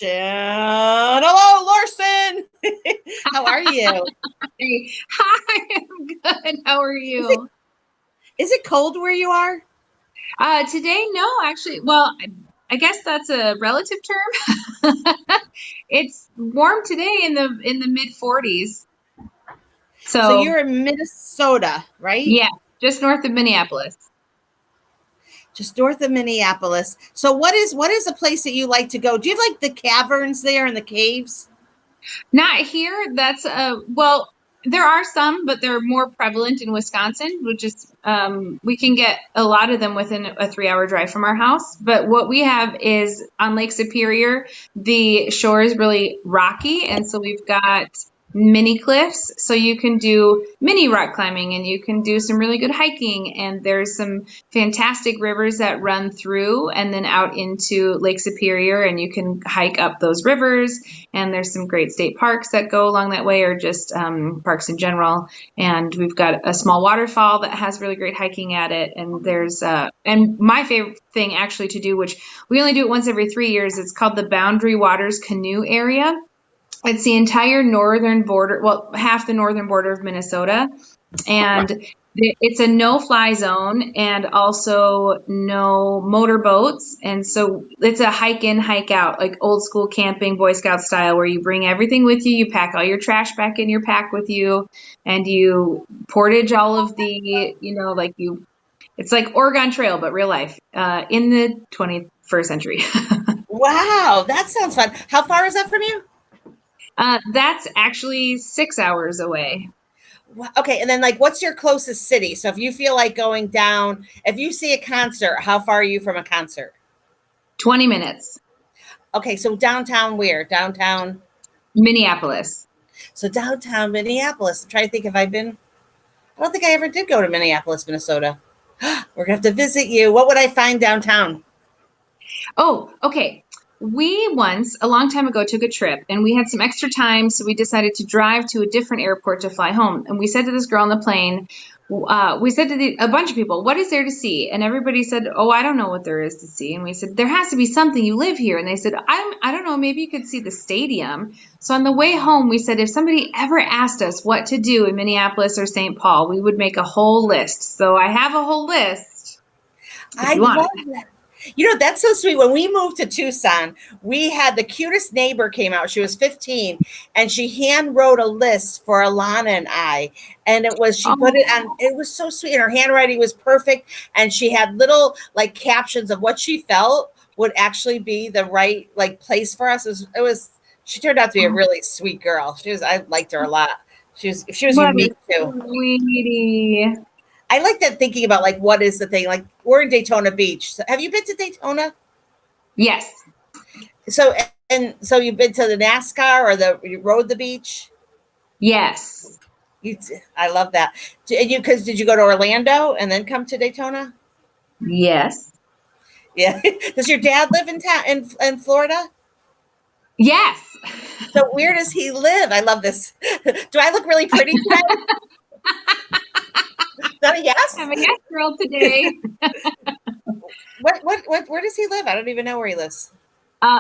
Hello, Larson. How are you? Hi, I'm good. How are you? Is it cold where you are? Today, no, actually, well, I guess that's a relative term. It's warm today in the mid 40s. So So, you're in Minnesota, right? yeah, just north of Minneapolis. Just north of Minneapolis. So what is a place that you like to go? Do you have like the caverns there and the caves? Not here. That's well, there are some, but they're more prevalent in Wisconsin, which is we can get a lot of them within a 3-hour drive from our house. But what we have is on Lake Superior, the shore is really rocky, and so we've got mini cliffs, so you can do mini rock climbing and you can do some really good hiking, and there's some fantastic rivers that run through and then out into Lake Superior, and you can hike up those rivers, and there's some great state parks that go along that way, or just parks in general. And we've got a small waterfall that has really great hiking at it. And there's and my favorite thing actually to do, which we only do it once every 3 years, it's called the Boundary Waters Canoe Area. It's the entire northern border, well, half the northern border of Minnesota, and it's a no-fly zone and also no motorboats. And so it's a hike in, hike out, like old school camping, Boy Scout style, where you bring everything with you, you pack all your trash back in your pack with you, and you portage all of the, it's like Oregon Trail, but real life, in the 21st century. Wow, that sounds fun. How far is that from you? That's actually 6 hours away. Okay, and then like what's your closest city? So if you feel like going down, if you see a concert, how far are you from a concert? 20 minutes. Okay, so downtown where? Downtown? Minneapolis. So downtown Minneapolis. I'm trying to think if I've been. I don't think I ever did go to Minneapolis, Minnesota. We're gonna have to visit you. What would I find downtown? Oh, okay. We once, a long time ago, took a trip and we had some extra time, so we decided to drive to a different airport to fly home. And we said to this girl on the plane, we said to a bunch of people, "What is there to see?" And everybody said, "Oh, I don't know what there is to see." And we said, "There has to be something. You live here." And they said, I don't know. Maybe you could see the stadium." So on the way home, we said, if somebody ever asked us what to do in Minneapolis or St. Paul, we would make a whole list. So I have a whole list. I love that. You know, that's so sweet. When we moved to Tucson, we had the cutest neighbor came out. She was 15 and she hand wrote a list for Alana and I. And it was, she put it on, it was so sweet. And her handwriting was perfect. And she had little like captions of what she felt would actually be the right like place for us. She turned out to be a really sweet girl. I liked her a lot. She was What unique a too. sweetie. I like that thinking about like what is the thing. Like we're in Daytona Beach. So have you been to Daytona? Yes. So so you've been to the NASCAR or you rode the beach? Yes. I love that. And did you go to Orlando and then come to Daytona? Yes. Yeah. Does your dad live in town in Florida? Yes. So where does he live? I love this. Do I look really pretty today? Is that a yes? I'm a yes girl today. Where does he live? I don't even know where he lives.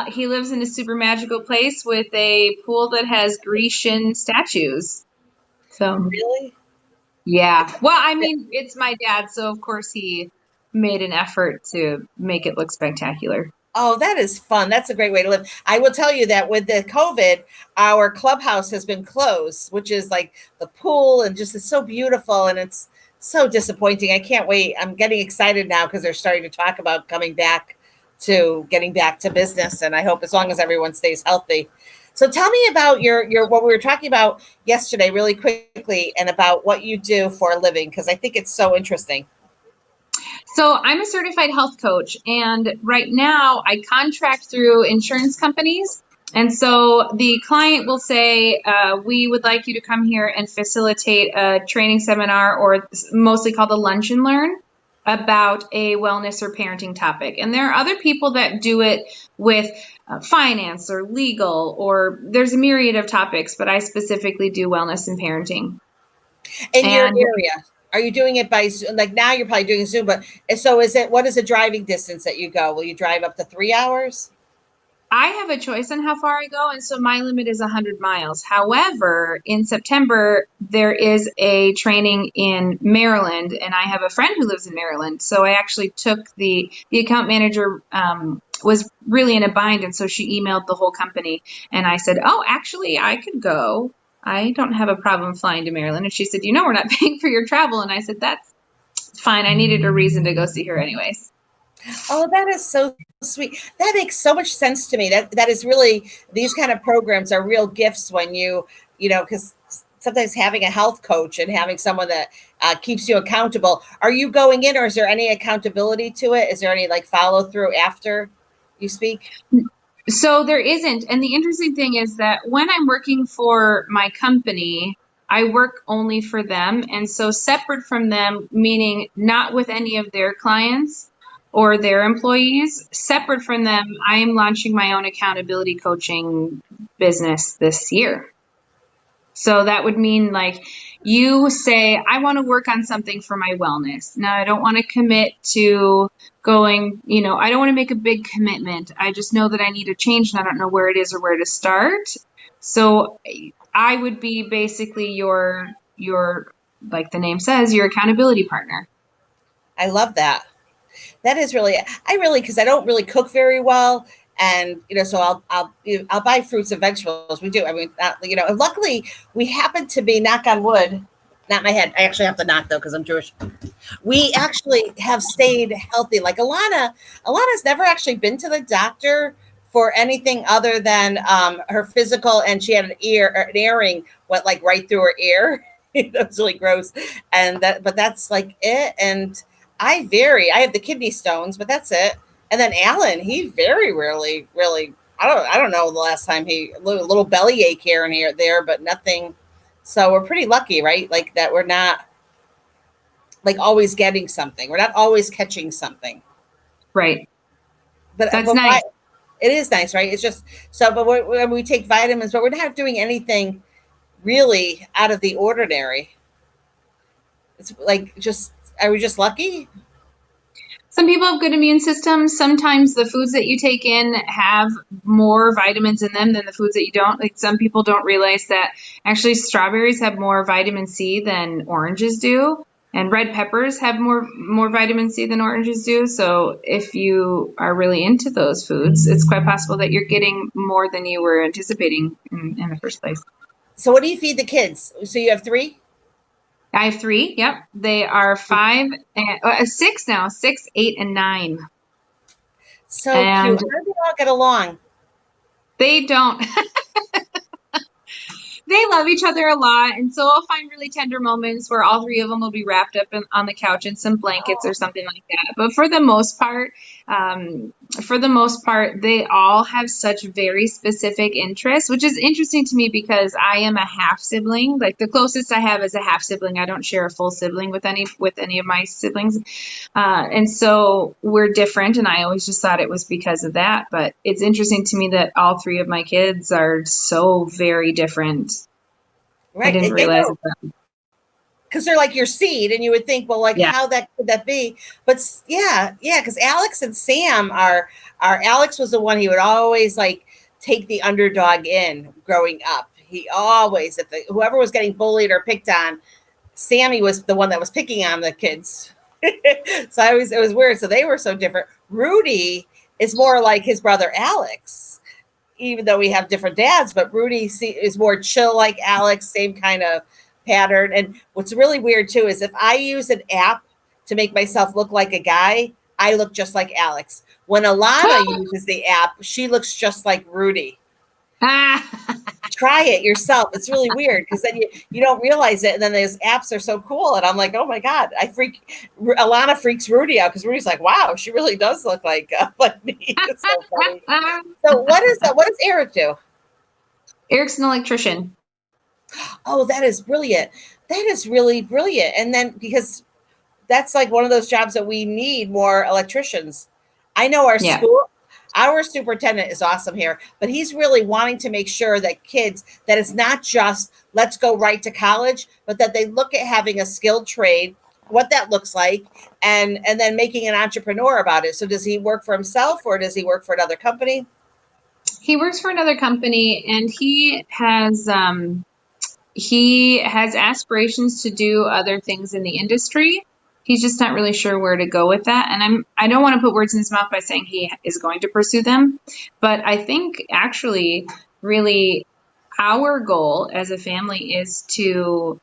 He lives in a super magical place with a pool that has Grecian statues. So really? Yeah. Well, I mean, it's my dad, so of course he made an effort to make it look spectacular. Oh, that is fun. That's a great way to live. I will tell you that with the COVID, our clubhouse has been closed, which is like the pool and just it's so beautiful and it's so disappointing. I can't wait. I'm getting excited now because they're starting to talk about getting back to business. And I hope as long as everyone stays healthy. So tell me about your what we were talking about yesterday really quickly and about what you do for a living, because I think it's so interesting. So I'm a certified health coach, and right now I contract through insurance companies. And so the client will say, we would like you to come here and facilitate a training seminar, or mostly called a lunch and learn, about a wellness or parenting topic. And there are other people that do it with finance or legal, or there's a myriad of topics, but I specifically do wellness and parenting. In your area, are you doing it by like now you're probably doing Zoom, but so what is the driving distance that you go? Will you drive up to 3 hours? I have a choice on how far I go, and so my limit is 100 miles. However, in September, there is a training in Maryland, and I have a friend who lives in Maryland. So I actually took the account manager was really in a bind, and so she emailed the whole company, and I said, "Oh, actually, I could go. I don't have a problem flying to Maryland." And she said, "You know, we're not paying for your travel." And I said, "That's fine. I needed a reason to go see her anyways." Oh, that is so sweet. That makes so much sense to me. That is really, these kind of programs are real gifts when because sometimes having a health coach and having someone that keeps you accountable. Are you going in, or is there any accountability to it? Is there any like follow through after you speak? So there isn't. And the interesting thing is that when I'm working for my company, I work only for them. And so separate from them, meaning not with any of their clients or their employees, separate from them, I am launching my own accountability coaching business this year. So that would mean like you say, I want to work on something for my wellness. Now, I don't want to commit to going, I don't want to make a big commitment. I just know that I need a change and I don't know where it is or where to start. So I would be basically your, like the name says, your accountability partner. I love that. That is really, because I don't really cook very well. And, so I'll buy fruits and vegetables. We do. I mean, and luckily we happen to be, knock on wood, not my head. I actually have to knock though, because I'm Jewish. We actually have stayed healthy. Like Alana's never actually been to the doctor for anything other than her physical. And she had an earring went like right through her ear. That's really gross. But that's like it. And I have the kidney stones, but that's it. And then Alan, he very rarely really, I don't know the last time a little belly ache here and there, but nothing. So we're pretty lucky, right? Like that we're not like always getting something. We're not always catching something. Right. But that's nice. It is nice, right? It's just but when we take vitamins, but we're not doing anything really out of the ordinary. It's like are we just lucky? Some people have good immune systems. Sometimes the foods that you take in have more vitamins in them than the foods that you don't. Like some people don't realize that actually strawberries have more vitamin C than oranges do. And red peppers have more vitamin C than oranges do. So if you are really into those foods, it's quite possible that you're getting more than you were anticipating in the first place. So what do you feed the kids? So you have 3? I have 3. Yep. They are 5 and 6 now, 6, 8, and 9. So cute. How do they all get along? They don't. They love each other a lot. And so I'll find really tender moments where all 3 of them will be wrapped up on the couch in some blankets or something like that. But for the most part, they all have such very specific interests, which is interesting to me because I am a half sibling. Like the closest I have is a half sibling. I don't share a full sibling with any of my siblings. And so we're different. And I always just thought it was because of that. But it's interesting to me that all 3 of my kids are so very different. Right. I didn't realize that. Because they're like your seed, and you would think, well, like how could that be? But yeah, because Alex and Sam are Alex was the one he would always like take the underdog in growing up. He always, whoever was getting bullied or picked on, Sammy was the one that was picking on the kids. So it was weird. So they were so different. Rudy is more like his brother Alex, even though we have different dads, but Rudy is more chill like Alex, same kind of pattern. And what's really weird too is if I use an app to make myself look like a guy, I look just like Alex. When Alana uses the app, she looks just like Rudy. Try it yourself. It's really weird because then you don't realize it. And then those apps are so cool. And I'm like, oh my God, Alana freaks Rudy out because Rudy's like, wow, she really does look like me. It's so funny. So what does Eric do? Eric's an electrician. Oh, that is brilliant. That is really brilliant. And then because that's like one of those jobs that we need more electricians. I know our superintendent is awesome here, but he's really wanting to make sure that that it's not just let's go right to college, but that they look at having a skilled trade, what that looks like, and then making an entrepreneur about it. So does he work for himself or does he work for another company? He works for another company, and he has aspirations to do other things in the industry. He's just not really sure where to go with that. And I don't want to put words in his mouth by saying he is going to pursue them, but I think actually really our goal as a family is to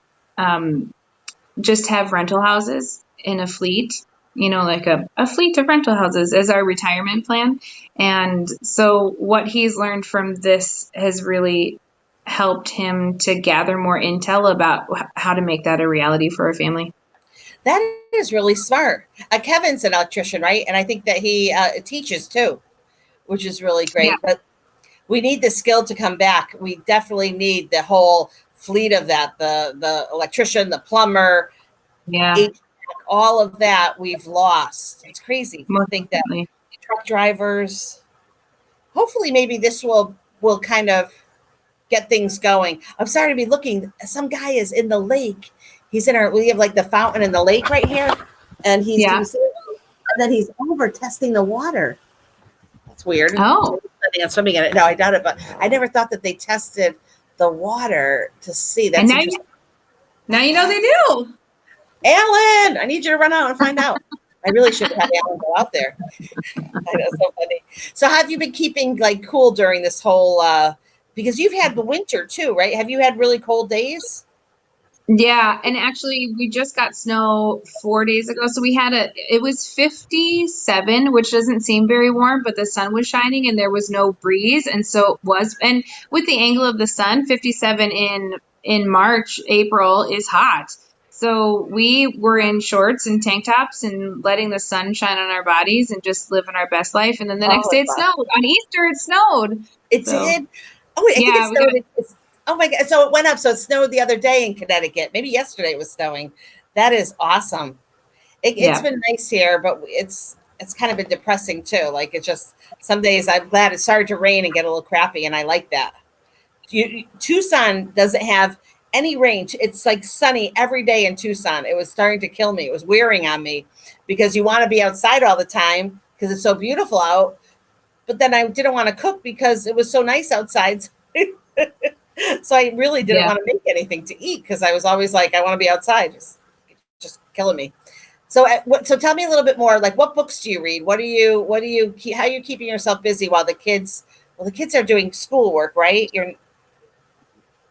just have rental houses in a fleet, like a fleet of rental houses as our retirement plan. And so what he's learned from this has really helped him to gather more intel about how to make that a reality for our family. That is really smart. Kevin's an electrician, right? And I think that he teaches too, which is really great. Yeah. But we need the skill to come back. We definitely need the whole fleet of that, the electrician, the plumber, Yeah. HVAC, all of that we've lost. It's crazy to think that. Truck drivers. Hopefully maybe this will kind of get things going. I'm sorry to be looking. Some guy is in the lake. He's we have like the fountain in the lake right here. And he's and then he's over testing the water. That's weird. Oh. I'm swimming in it. No, I doubt it, but I never thought that they tested the water to see. That's interesting. Now you know they do. Alan, I need you to run out and find out. I really should have Alan go out there. I know, so funny. So have you been keeping like cool during this whole because you've had the winter too, right? Have you had really cold days? Yeah, and actually we just got snow 4 days ago. So it was 57, which doesn't seem very warm, but the sun was shining and there was no breeze. And so it was, and with the angle of the sun, 57 in March, April is hot. So we were in shorts and tank tops and letting the sun shine on our bodies and just living our best life. And then the next day it snowed. On Easter it snowed. It did? Oh, I think it snowed. Oh my God. So it went up. So it snowed the other day in Connecticut. Maybe yesterday it was snowing. That is awesome. It's been nice here, but it's kind of been depressing too. Like it's just some days I'm glad it started to rain and get a little crappy. And I like that. Tucson doesn't have any rain. It's like sunny every day in Tucson. It was starting to kill me. It was wearing on me because you want to be outside all the time because it's so beautiful out. But then I didn't want to cook because it was so nice outside. So I really didn't want to make anything to eat because I was always like, I want to be outside. Just killing me. So tell me a little bit more, like what books do you read? How are you keeping yourself busy while the kids are doing schoolwork, right?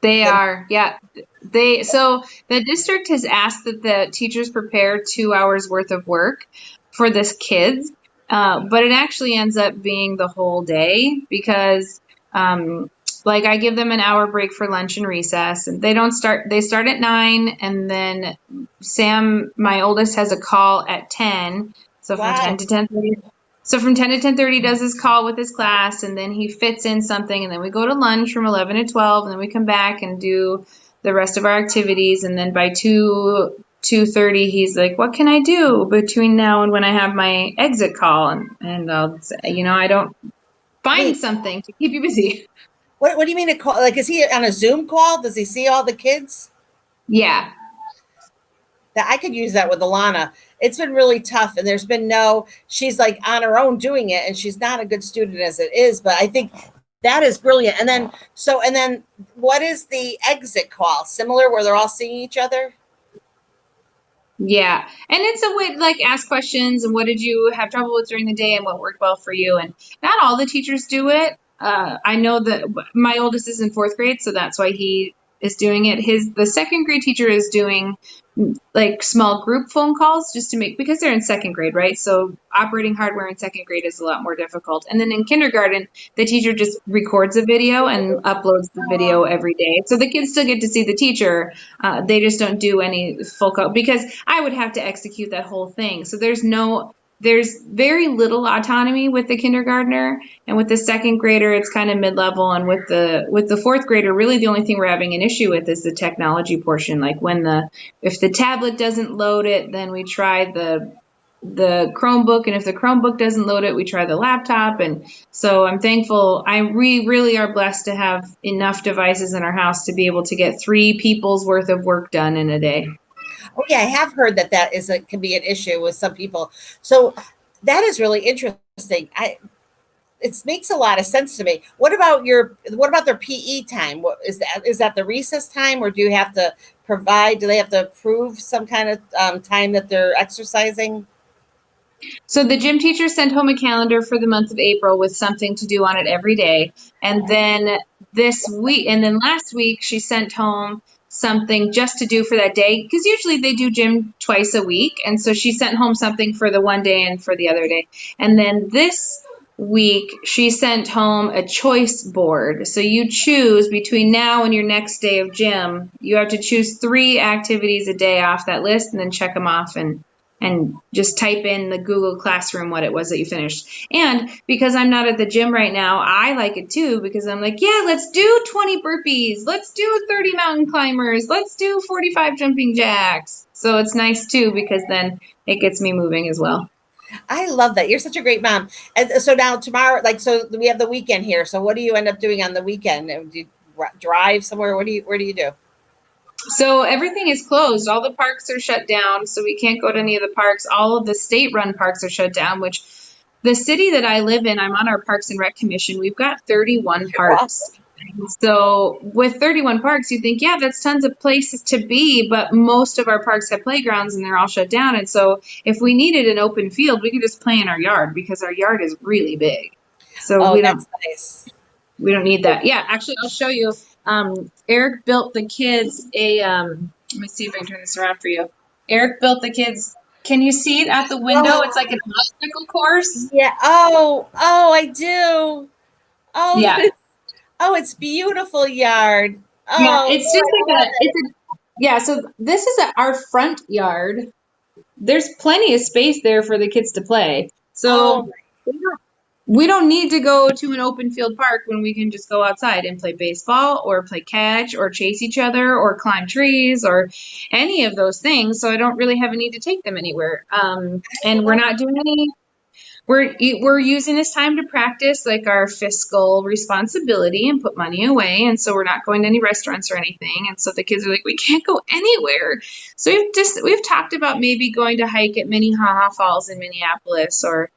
They are. Yeah. So the district has asked that the teachers prepare 2 hours worth of work for this kids. But it actually ends up being the whole day because, like I give them an hour break for lunch and recess, and they start at 9, and then Sam, my oldest, has a call at 10. So from 10 to 10:30. So from 10 to 10:30 does his call with his class, and then he fits in something, and then we go to lunch from 11 to 12, and then we come back and do the rest of our activities. And then by 2:30, he's like, what can I do between now and when I have my exit call? And I'll say, I don't find something to keep you busy. What do you mean a call? Like, is he on a Zoom call? Does he see all the kids? Yeah. That I could use that with Alana. It's been really tough. And there's been she's like on her own doing it. And she's not a good student as it is. But I think that is brilliant. And then what is the exit call? Similar where they're all seeing each other? Yeah. And it's a way to like ask questions and what did you have trouble with during the day and what worked well for you. And not all the teachers do it. I know that my oldest is in 4th grade, so that's why he is doing it. The 2nd grade teacher is doing like small group phone calls just to because they're in 2nd grade, right? So operating hardware in 2nd grade is a lot more difficult. And then in kindergarten, the teacher just records a video and uploads the video every day. So the kids still get to see the teacher. They just don't do any full call because I would have to execute that whole thing. So there's very little autonomy with the kindergartner, and with the 2nd grader, it's kind of mid-level. And with the 4th grader, really the only thing we're having an issue with is the technology portion. Like if the tablet doesn't load it, then we try the Chromebook, and if the Chromebook doesn't load it, we try the laptop. And so I'm thankful. We really are blessed to have enough devices in our house to be able to get 3 people's worth of work done in a day. Oh yeah, I have heard that can be an issue with some people. So that is really interesting. it makes a lot of sense to me. What about their PE time? What is that the recess time, or do you have to provide? Do they have to approve some kind of time that they're exercising? So the gym teacher sent home a calendar for the month of April with something to do on it every day. And then last week she sent home something just to do for that day, because usually they do gym twice a week. And so she sent home something for the one day and for the other day. And then this week she sent home a choice board. So you choose between now and your next day of gym. You have to choose 3 activities a day off that list and then check them off and just type in the Google Classroom what it was that you finished. And because I'm not at the gym right now, I like it too, because I'm like, yeah, let's do 20 burpees. Let's do 30 mountain climbers. Let's do 45 jumping jacks. So it's nice too, because then it gets me moving as well. I love that. You're such a great mom. And so now tomorrow, so we have the weekend here. So what do you end up doing on the weekend? Do you drive somewhere? Where do you do? So everything is closed. All the parks are shut down, so we can't go to any of the parks. All of the state-run parks are shut down, which the city that I live in, I'm on our Parks and Rec Commission. We've got 31 parks. So with 31 parks, you think, yeah, that's tons of places to be, but most of our parks have playgrounds and they're all shut down. And so if we needed an open field, we could just play in our yard, because our yard is really big. So that's nice. We don't need that. Yeah, actually, I'll show you. Eric built the kids let me see if I can turn this around for you. Eric built the kids. Can you see it at the window? Oh. It's like an obstacle course. Yeah. Oh, I do. Oh, yeah. It's beautiful yard. Oh, yeah, it's just yeah. So this is our front yard. There's plenty of space there for the kids to play. So we don't need to go to an open field park when we can just go outside and play baseball or play catch or chase each other or climb trees or any of those things. So I don't really have a need to take them anywhere. And we're not doing any. We're using this time to practice like our fiscal responsibility and put money away. And so we're not going to any restaurants or anything. And so the kids are like, we can't go anywhere. So we've talked about maybe going to hike at Minnehaha Falls in Minneapolis, or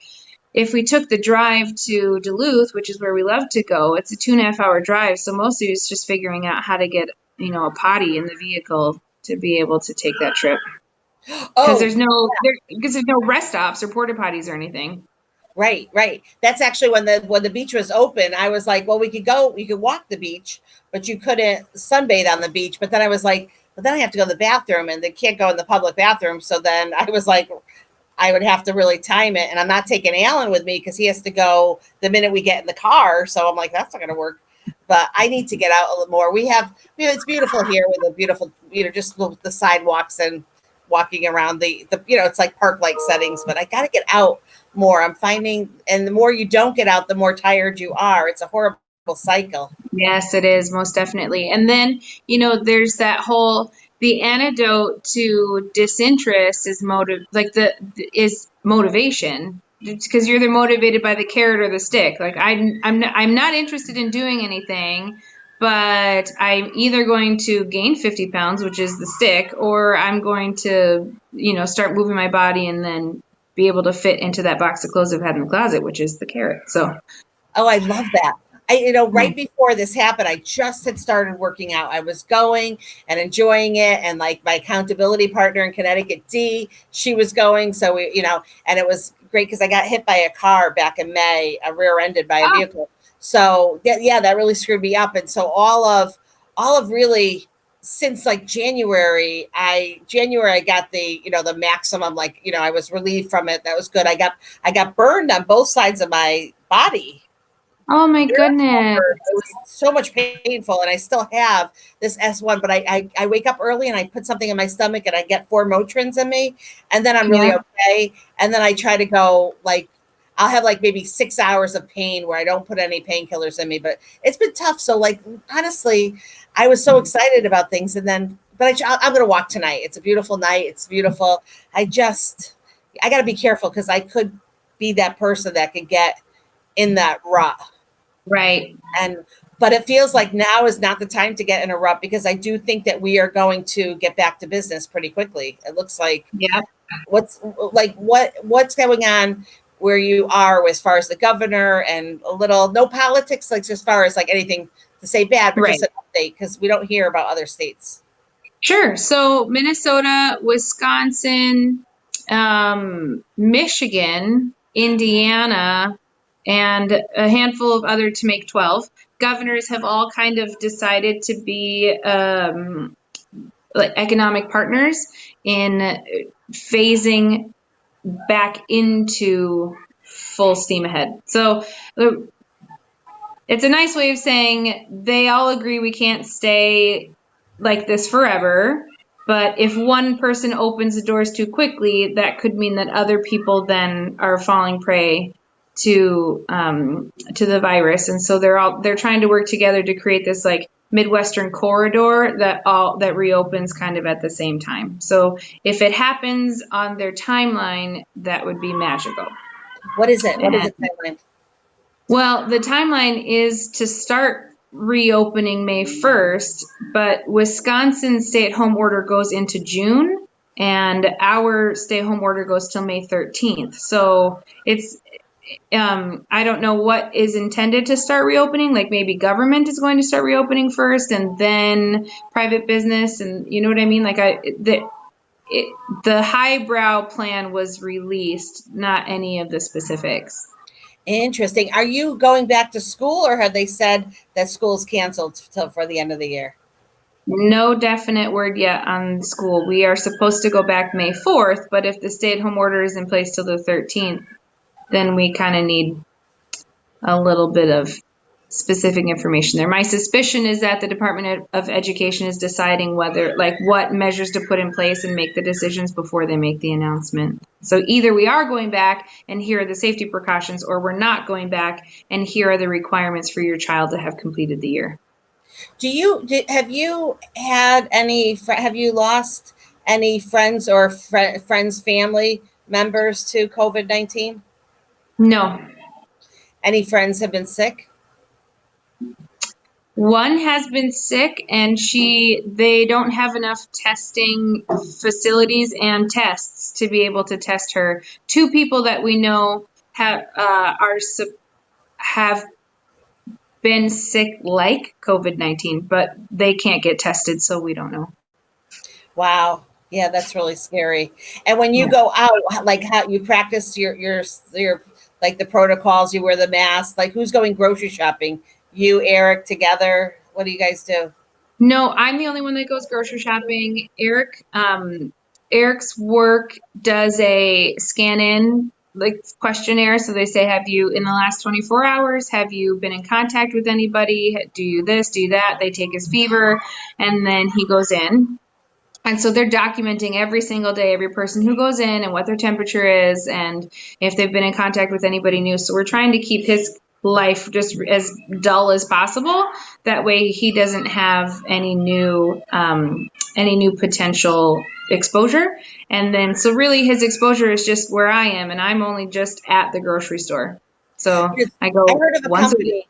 if we took the drive to Duluth, which is where we love to go, it's a 2.5-hour drive. So mostly it's just figuring out how to get, a potty in the vehicle to be able to take that trip. Because there's no rest stops or porta potties or anything. Right. That's actually when the beach was open. I was like, well, we could walk the beach, but you couldn't sunbathe on the beach. But then I was like, but then I have to go to the bathroom, and they can't go in the public bathroom. So then I was like, I would have to really time it. And I'm not taking Alan with me because he has to go the minute we get in the car. So I'm like, that's not going to work. But I need to get out a little more. We have, it's beautiful here with a beautiful, just the sidewalks and walking around the it's like park-like settings, but I got to get out more. I'm finding, and the more you don't get out, the more tired you are. It's a horrible cycle. Yes, it is, most definitely. And then, there's that whole, the antidote to disinterest is motivation. It's because you're either motivated by the carrot or the stick. Like I'm not interested in doing anything, but I'm either going to gain 50 pounds, which is the stick, or I'm going to, start moving my body and then be able to fit into that box of clothes I've had in the closet, which is the carrot. So, I love that. Right before this happened, I just had started working out. I was going and enjoying it. And like my accountability partner in Connecticut, Dee, she was going. So we, and it was great because I got hit by a car back in May, rear-ended by a vehicle. So yeah, that really screwed me up. And so all of really since like January, I got the, the maximum, I was relieved from it. That was good. I got burned on both sides of my body. Oh my goodness. It was so much painful. And I still have this S1, but I wake up early and I put something in my stomach and I get 4 Motrins in me. And then I'm really okay. And then I try to go I'll have maybe 6 hours of pain where I don't put any painkillers in me, but it's been tough. So honestly, I was so excited about things. And then, but I'm going to walk tonight. It's a beautiful night. It's beautiful. I got to be careful because I could be that person that could get in that rut. Right. But it feels like now is not the time to get in a rut, because I do think that we are going to get back to business pretty quickly. It looks like, what's going on where you are as far as the governor and a little no politics, like as far as like anything to say bad, but Right. just an update because we don't hear about other states. Sure. So Minnesota, Wisconsin, Michigan, Indiana, and a handful of other to make 12 governors have all kind of decided to be like economic partners in phasing back into full steam ahead. So it's a nice way of saying they all agree we can't stay like this forever. But if one person opens the doors too quickly, that could mean that other people then are falling prey to the virus. And so they're trying to work together to create this like Midwestern corridor that reopens kind of at the same time. So if it happens on their timeline, that would be magical. What is it? What is the timeline? Well, the timeline is to start reopening May 1st, but Wisconsin's stay-at-home order goes into June, and our stay-at-home order goes till May 13th. So it's, I don't know what is intended to start reopening, like maybe government is going to start reopening first and then private business, and you know what I mean? Like the highbrow plan was released, not any of the specifics. Interesting. Are you going back to school, or have they said that school's canceled till for the end of the year? No definite word yet on school. We are supposed to go back May 4th, but if the stay-at-home order is in place till the 13th, then we kind of need a little bit of specific information there. My suspicion is that the Department of Education is deciding whether, like, what measures to put in place and make the decisions before they make the announcement. So either we are going back and here are the safety precautions, or we're not going back and here are the requirements for your child to have completed the year. Have you lost any friends or friends, family members to COVID-19? No. Any friends have been sick? One has been sick, and they don't have enough testing facilities and tests to be able to test her. Two people that we know have been sick like COVID-19, but they can't get tested, so we don't know. Wow. Yeah, that's really scary. And when you go out, like how you practice your like the protocols, you wear the mask, like who's going grocery shopping? You, Eric, together? What do you guys do? No, I'm the only one that goes grocery shopping. Eric's work does a scan-in like questionnaire. So they say, have you in the last 24 hours, have you been in contact with anybody? Do you this, do that? They take his fever, and then he goes in. And so they're documenting every single day, every person who goes in and what their temperature is and if they've been in contact with anybody new. So we're trying to keep his life just as dull as possible. That way he doesn't have any new potential exposure. And then, so really his exposure is just where I am, and I'm only just at the grocery store. So I go once a week.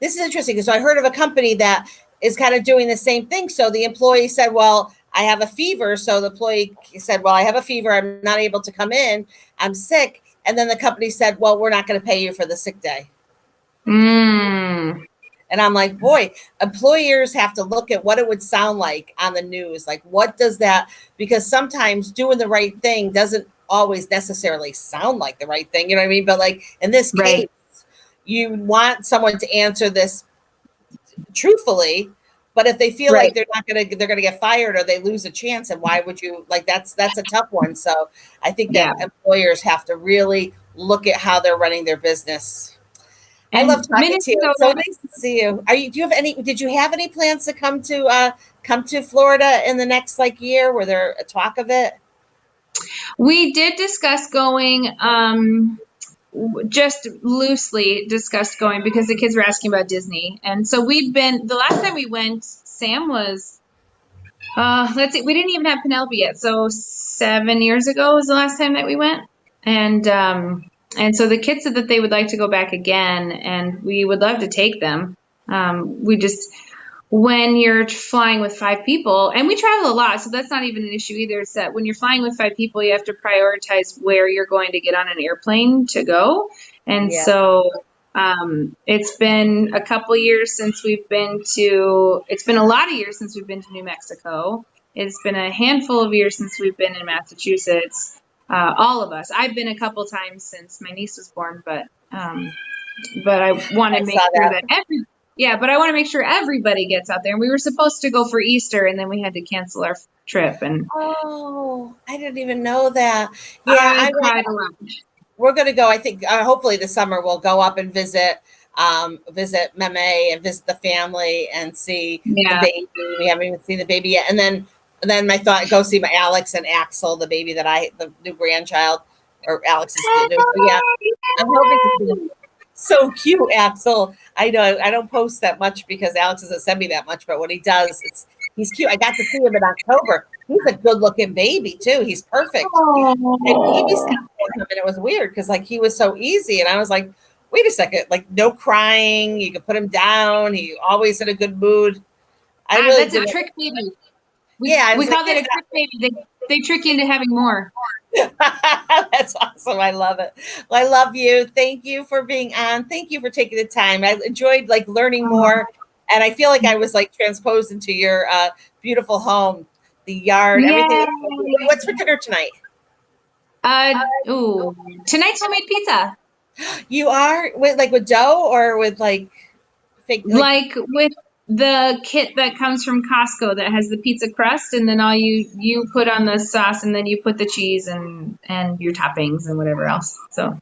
This is interesting because I heard of a company that is kind of doing the same thing. So the employee said, well, I have a fever. So the employee said, well, I have a fever. I'm not able to come in. I'm sick. And then the company said, well, we're not going to pay you for the sick day. And I'm like, boy, employers have to look at what it would sound like on the news. Like, what does that, because sometimes doing the right thing doesn't always necessarily sound like the right thing. You know what I mean? But like in this case, you want someone to answer this truthfully, but if they feel like they're going to get fired or they lose a chance, and why would you, like, that's a tough one. So I think that employers have to really look at how they're running their business. And I love talking to you. It's so nice to see you. Did you have any plans to come to Florida in the next year? Were there a talk of it? We did discuss going, just loosely discussed going because the kids were asking about Disney. And so the last time we went, Sam was, let's see, we didn't even have Penelope yet. So 7 years ago was the last time that we went. And so the kids said that they would like to go back again, and we would love to take them. when you're flying with 5 people, and we travel a lot, so that's not even an issue either. It's that when you're flying with 5 people, you have to prioritize where you're going to get on an airplane to go. And Yeah. so it's been a couple years since we've been to, it's been a lot of years since we've been to New Mexico. It's been a handful of years since we've been in Massachusetts. All of us. I've been a couple times since my niece was born, but I want to make sure that but I want to make sure everybody gets out there. And we were supposed to go for Easter, and then we had to cancel our trip. And oh, I didn't even know that. yeah, Yeah, I cried a lot. We're going to go. I think hopefully this summer we'll go up and visit Meme and visit the family and see the baby. We haven't even seen the baby yet. And then my thought, go see my Alex and Axel, the baby the new grandchild, or Alex is new. So yeah, I'm hoping to see. So cute, Axel. I know I don't post that much because Alex doesn't send me that much, but when he does, he's cute. I got to see him in October. He's a good-looking baby too. He's perfect. I babysat for him, and it was weird because like he was so easy, and I was like, wait a second, like no crying. You could put him down. He always in a good mood. That's a trick baby. We call that a trick baby. They trick you into having more. That's awesome. I love it. Well, I love you. Thank you for being on. Thank you for taking the time. I enjoyed like learning more, and I feel like I was like transposed into your beautiful home, the yard, everything. What's for dinner tonight? Tonight's homemade pizza. You are with dough or with like fake? Like with the kit that comes from Costco that has the pizza crust, and then all you put on the sauce, and then you put the cheese and your toppings and whatever else. So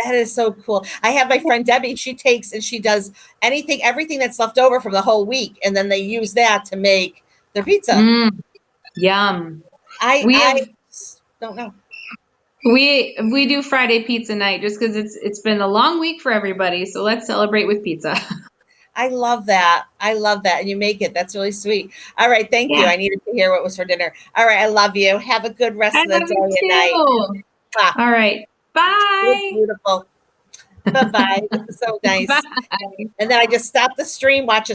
that is so cool. I have my friend Debbie. She takes and she does everything that's left over from the whole week, and then they use that to make their pizza. Yum. I don't know. We do Friday pizza night just because it's been a long week for everybody. So let's celebrate with pizza. I love that. And you make it. That's really sweet. All right. Thank you. I needed to hear what was for dinner. All right. I love you. Have a good rest of the day and night. All right. Bye. You're beautiful. Bye-bye. This is so nice. Bye. And then I just stopped the stream, watch